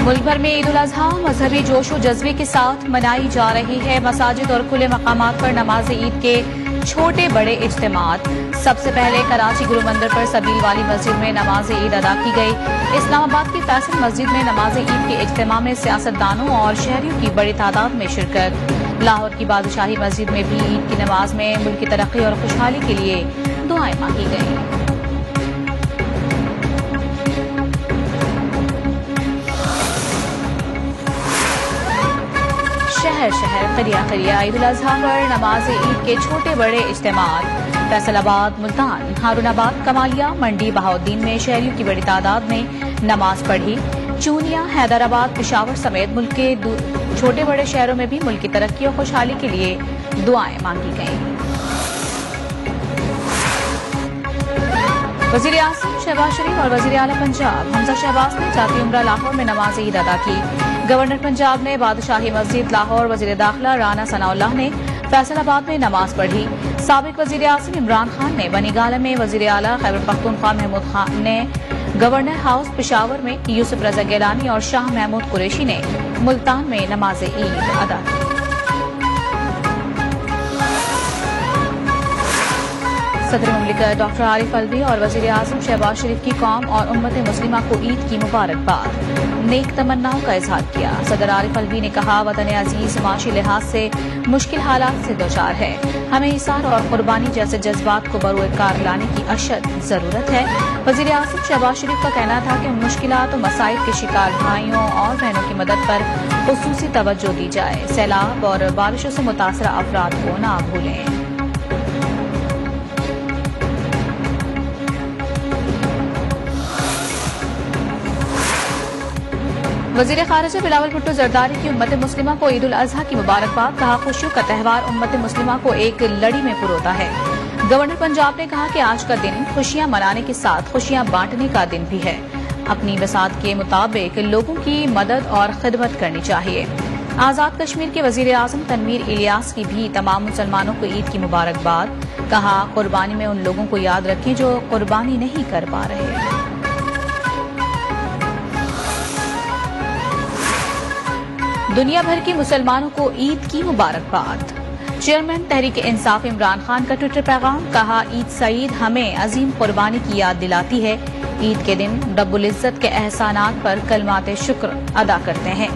ملک بھر میں عید الاضحیٰ مذہبی جوش و جذبے کے ساتھ منائی جا رہی ہے۔ مساجد اور کھلے مقامات پر نماز عید کے چھوٹے بڑے اجتماعات۔ سب سے پہلے کراچی گرو مندر پر سبیل والی مسجد میں نماز عید ادا کی گئی۔ اسلام آباد کی فیصل مسجد میں نماز عید کے اجتماع میں سیاستدانوں اور شہریوں کی بڑی تعداد میں شرکت۔ لاہور کی بادشاہی مسجد میں بھی عید کی نماز میں ملک کی ترقی اور خوشحالی کے لیے دعائیں مانگی گئیں۔ شہر شہر قریہ قریہ عید الاضحیٰ پر نماز عید کے چھوٹے بڑے اجتماعات۔ فیصل آباد، ملتان، ہارون آباد، کمالیہ، منڈی، بہاؤالدین میں شہریوں کی بڑی تعداد نے نماز پڑھی۔ چونیا، حیدرآباد، پشاور سمیت ملک کے چھوٹے بڑے شہروں میں بھی ملک کی ترقی اور خوشحالی کے لیے دعائیں مانگی گئیں۔ وزیر اعظم شہباز شریف اور وزیر اعلیٰ پنجاب حمزہ شہباز نے ذاتی عمرہ لاہور میں نماز عید ادا کی۔ گورنر پنجاب نے بادشاہی مسجد لاہور، وزیر داخلہ رانا ثناء اللہ نے فیصل آباد میں نماز پڑھی۔ سابق وزیر اعظم عمران خان نے بنی گالہ میں، وزیر اعلیٰ خیبر پختونخوا محمود خان نے گورنر ہاؤس پشاور میں، یوسف رضا گیلانی اور شاہ محمود قریشی نے ملتان میں نماز عید ادا کی۔ صدر مملکت ڈاکٹر عارف الوی اور وزیر اعظم شہباز شریف کی قوم اور امت مسلمہ کو عید کی مبارکباد، نیک تمناؤں کا اظہار کیا۔ صدر عارف الوی نے کہا، وطن عزیز معاشی لحاظ سے مشکل حالات سے دوچار ہے، ہمیں ایثار اور قربانی جیسے جذبات کو بروئے کار لانے کی اشد ضرورت ہے۔ وزیر اعظم شہباز شریف کا کہنا تھا کہ ان مشکلات و مصائب کے شکار بھائیوں اور بہنوں کی مدد پر خصوصی توجہ دی جائے، سیلاب اور بارشوں سے متاثرہ افراد کو نہ بھولیں۔ وزیر خارجہ بلاول بھٹو زرداری کی امت مسلمہ کو عید الاضحیٰ کی مبارکباد، کہا خوشیوں کا تہوار امت مسلمہ کو ایک لڑی میں پروتا ہے۔ گورنر پنجاب نے کہا کہ آج کا دن خوشیاں منانے کے ساتھ خوشیاں بانٹنے کا دن بھی ہے، اپنی بساط کے مطابق لوگوں کی مدد اور خدمت کرنی چاہیے۔ آزاد کشمیر کے وزیر اعظم تنویر الیاس کی بھی تمام مسلمانوں کو عید کی مبارکباد، کہا قربانی میں ان لوگوں کو یاد رکھیں جو قربانی نہیں کر پا رہے۔ دنیا بھر کے مسلمانوں کو عید کی مبارکباد۔ چیئرمین تحریک انصاف عمران خان کا ٹوئٹر پیغام، کہا عید سعید ہمیں عظیم قربانی کی یاد دلاتی ہے۔ عید کے دن رب العزت کے احسانات پر کلمات شکر ادا کرتے ہیں۔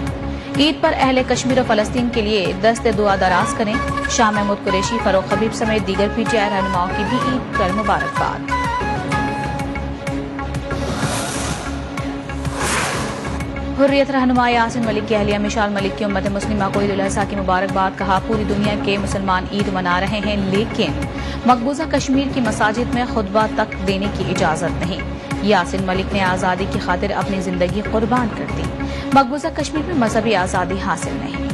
عید پر اہل کشمیر و فلسطین کے لیے دست دعا دراز کریں۔ شاہ محمود قریشی، فاروق حبیب سمیت دیگر پی ٹی آئی رہنماؤں کی بھی عید پر مبارکباد۔ حریت رہنما یاسین ملک کی اہلیہ مشال ملک کی امت مسلمہ کو عید الاضحیٰ کی مبارکباد، کہا پوری دنیا کے مسلمان عید منا رہے ہیں، لیکن مقبوضہ کشمیر کی مساجد میں خطبہ تک دینے کی اجازت نہیں۔ یاسین ملک نے آزادی کی خاطر اپنی زندگی قربان کر دی، مقبوضہ کشمیر میں مذہبی آزادی حاصل نہیں۔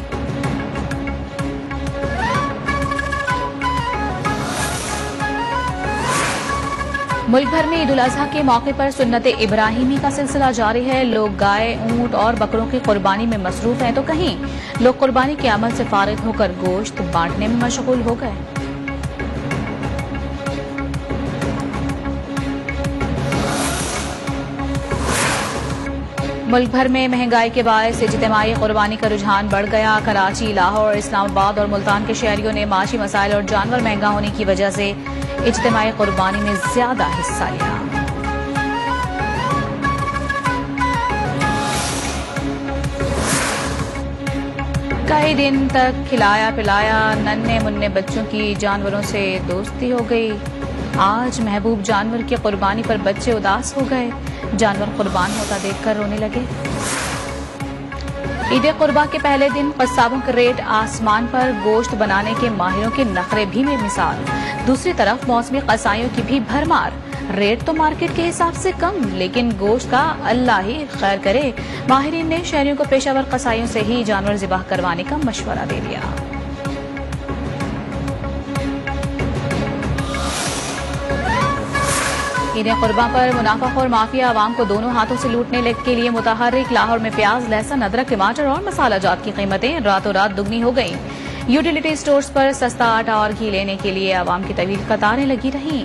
ملک بھر میں عید الاضحیٰ کے موقع پر سنت ابراہیمی کا سلسلہ جاری ہے۔ لوگ گائے، اونٹ اور بکروں کی قربانی میں مصروف ہیں تو کہیں لوگ قربانی کے عمل سے فارغ ہو کر گوشت بانٹنے میں مشغول ہو گئے۔ ملک بھر میں مہنگائی کے باعث اجتماعی قربانی کا رجحان بڑھ گیا۔ کراچی، لاہور، اسلام آباد اور ملتان کے شہریوں نے معاشی مسائل اور جانور مہنگا ہونے کی وجہ سے اجتماعی قربانی میں زیادہ حصہ لیا۔ کئی دن تک کھلایا پلایا ننھے منھے بچوں کی جانوروں سے دوستی ہو گئی۔ آج محبوب جانور کی قربانی پر بچے اداس ہو گئے، جانور قربان ہوتا دیکھ کر رونے لگے۔ عید قربا کے پہلے دن قصابوں کے ریٹ آسمان پر، گوشت بنانے کے ماہروں کے نخرے بھی بے مثال۔ دوسری طرف موسمی قصائیوں کی بھی بھرمار، ریٹ تو مارکیٹ کے حساب سے کم لیکن گوشت کا اللہ ہی خیر کرے۔ ماہرین نے شہریوں کو پیشہ ور قصائیوں سے ہی جانور ذبح کروانے کا مشورہ دے دیا۔ عید قربا پر منافع خور مافیا عوام کو دونوں ہاتھوں سے لوٹنے کے لیے متحرک۔ لاہور میں پیاز، لہسن، ادرک، ٹماٹر اور مسالہ جات کی قیمتیں راتوں رات دگنی ہو گئیں۔ یوٹیلیٹی سٹورز پر سستا آٹا اور گھی لینے کے لیے عوام کی طویل قطاریں لگی رہیں۔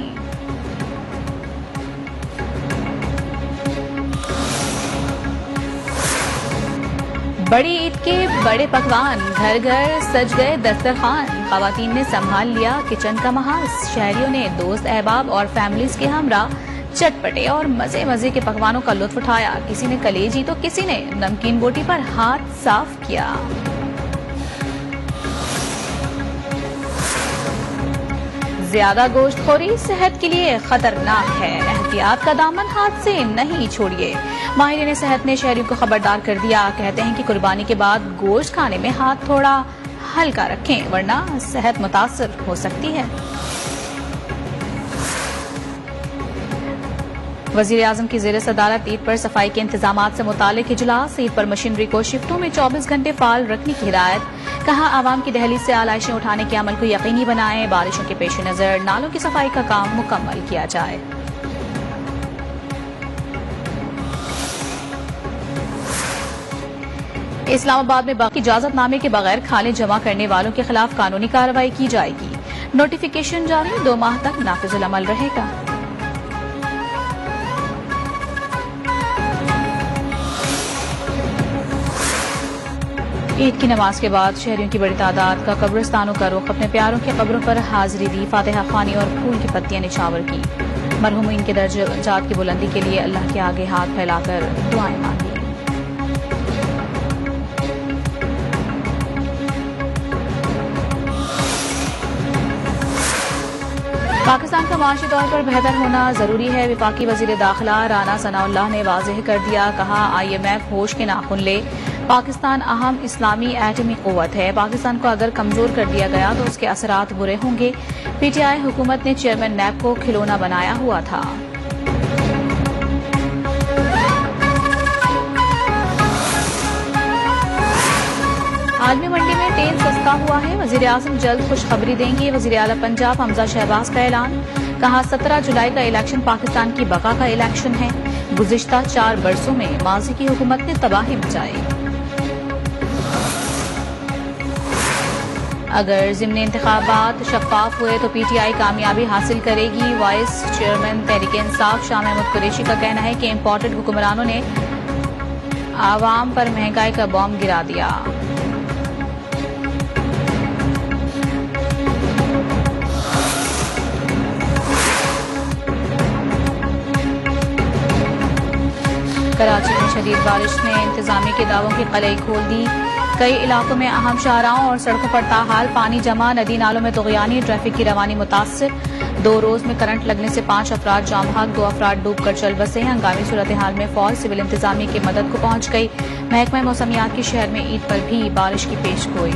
بڑی عید کے بڑے پکوان، گھر گھر سج گئے دسترخوان، خواتین نے سنبھال لیا کچن کا محاذ، شہریوں نے دوست احباب اور فیملیز کے ہمراہ چٹپٹے اور مزے مزے کے پکوانوں کا لطف اٹھایا۔ کسی نے کلیجی تو کسی نے نمکین بوٹی پر ہاتھ صاف کیا۔ زیادہ گوشت خوری صحت کے لیے خطرناک ہے، احتیاط کا دامن ہاتھ سے نہیں چھوڑیے۔ ماہرین صحت نے شہریوں کو خبردار کر دیا، کہتے ہیں کہ قربانی کے بعد گوشت کھانے میں ہاتھ تھوڑا ہلکا رکھیں ورنہ صحت متاثر ہو سکتی ہے۔ وزیر اعظم کی زیر صدارت عید پر صفائی کے انتظامات سے متعلق اجلاس، عید پر مشینری کو شفٹوں میں 24 گھنٹے فعال رکھنے کی ہدایت، کہا عوام کی دہلیز سے آلائشیں اٹھانے کے عمل کو یقینی بنائیں، بارشوں کے پیش نظر نالوں کی صفائی کا کام مکمل کیا جائے۔ اسلام آباد میں باقی اجازت نامے کے بغیر کھالیں جمع کرنے والوں کے خلاف قانونی کارروائی کی جائے گی، نوٹیفیکیشن جاری 2 ماہ تک نافذ العمل رہے گا۔ عید کی نماز کے بعد شہریوں کی بڑی تعداد کا قبرستانوں کا رخ، اپنے پیاروں کی قبروں پر حاضری دی، فاتحہ خوانی اور پھول کی پتیاں نچھاور کی، مرحومین کے درجات کی بلندی کے لیے اللہ کے آگے ہاتھ پھیلا کر دعائیں مانگی۔ پاکستان کا معاشی طور پر بہتر ہونا ضروری ہے، وفاقی وزیر داخلہ رانا ثناء اللہ نے واضح کر دیا، کہا IMF ہوش کے ناخن لے، پاکستان اہم اسلامی ایٹمی قوت ہے، پاکستان کو اگر کمزور کر دیا گیا تو اس کے اثرات برے ہوں گے۔ PTI حکومت نے چیئرمین نیب کو کھلونا بنایا ہوا تھا۔ عالمی منڈی میں تیل سستا ہوا ہے، وزیر اعظم جلد خوشخبری دیں گے، وزیر اعلیٰ پنجاب حمزہ شہباز کا اعلان، کہا 17 جولائی کا الیکشن پاکستان کی بقا کا الیکشن ہے، گزشتہ 4 برسوں میں ماضی کی حکومت نے تباہی مچائی۔ اگر ضمن انتخابات شفاف ہوئے تو PTI کامیابی حاصل کرے گی، وائس چیئرمین تحریک انصاف شاہ محمود قریشی کا کہنا ہے کہ امپورٹڈ حکمرانوں نے عوام پر مہنگائی کا بم گرا دیا۔ کراچی میں شدید بارش نے انتظامیہ کے دعووں کی قلعی کھول دی، کئی علاقوں میں اہم شاہراہوں اور سڑکوں پر تاحال پانی جمع، ندی نالوں میں طغیانی، ٹریفک کی روانی متاثر، 2 روز میں کرنٹ لگنے سے 5 افراد جاں بحق، 2 افراد ڈوب کر چل بسے، ہنگامی صورتحال میں فوج سول انتظامیہ کی مدد کو پہنچ گئی، محکمہ موسمیات کی شہر میں عید پر بھی بارش کی پیش گوئی۔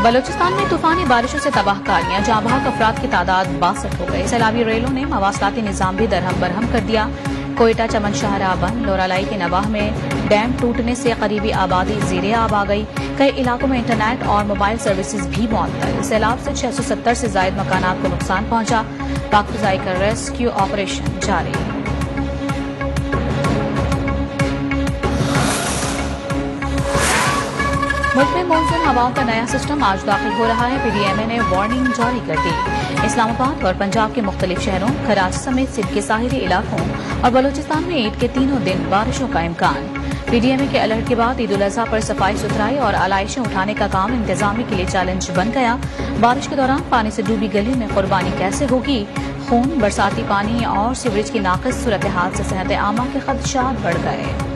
بلوچستان میں طوفانی بارشوں سے تباہ کاریاں، جاں بحق افراد کی تعداد 62 ہو گئی، سیلابی ریلوں نے مواصلاتی نظام بھی درہم برہم کر دیا، کوئٹہ چمن شاہراہ بند، لورالائی کے نواح میں ڈیم ٹوٹنے سے قریبی آبادی زیر آب آ گئی، کئی علاقوں میں انٹرنیٹ اور موبائل سروسز بھی معطل، سیلاب سے 670 سے زائد مکانات کو نقصان پہنچا، پاک فضائی کا ریسکیو آپریشن جاری۔ ملک میں مانسون ہواؤں کا نیا سسٹم آج داخل ہو رہا ہے، PDMA نے وارننگ جاری کر دی، اسلام آباد اور پنجاب کے مختلف شہروں، کراچی سمیت سندھ کے ساحلی علاقوں اور بلوچستان میں عید کے تینوں دن بارشوں کا امکان۔ PDMA کے الرٹ کے بعد عید الاضحیٰ پر صفائی ستھرائی اور آلائشیں اٹھانے کا کام انتظامیہ کے لیے چیلنج بن گیا، بارش کے دوران پانی سے ڈوبی گلی میں قربانی کیسے ہوگی، خون، برساتی پانی اور سیوریج کی ناقص صورتحال سے صحت عامہ کے خدشات بڑھ گئے۔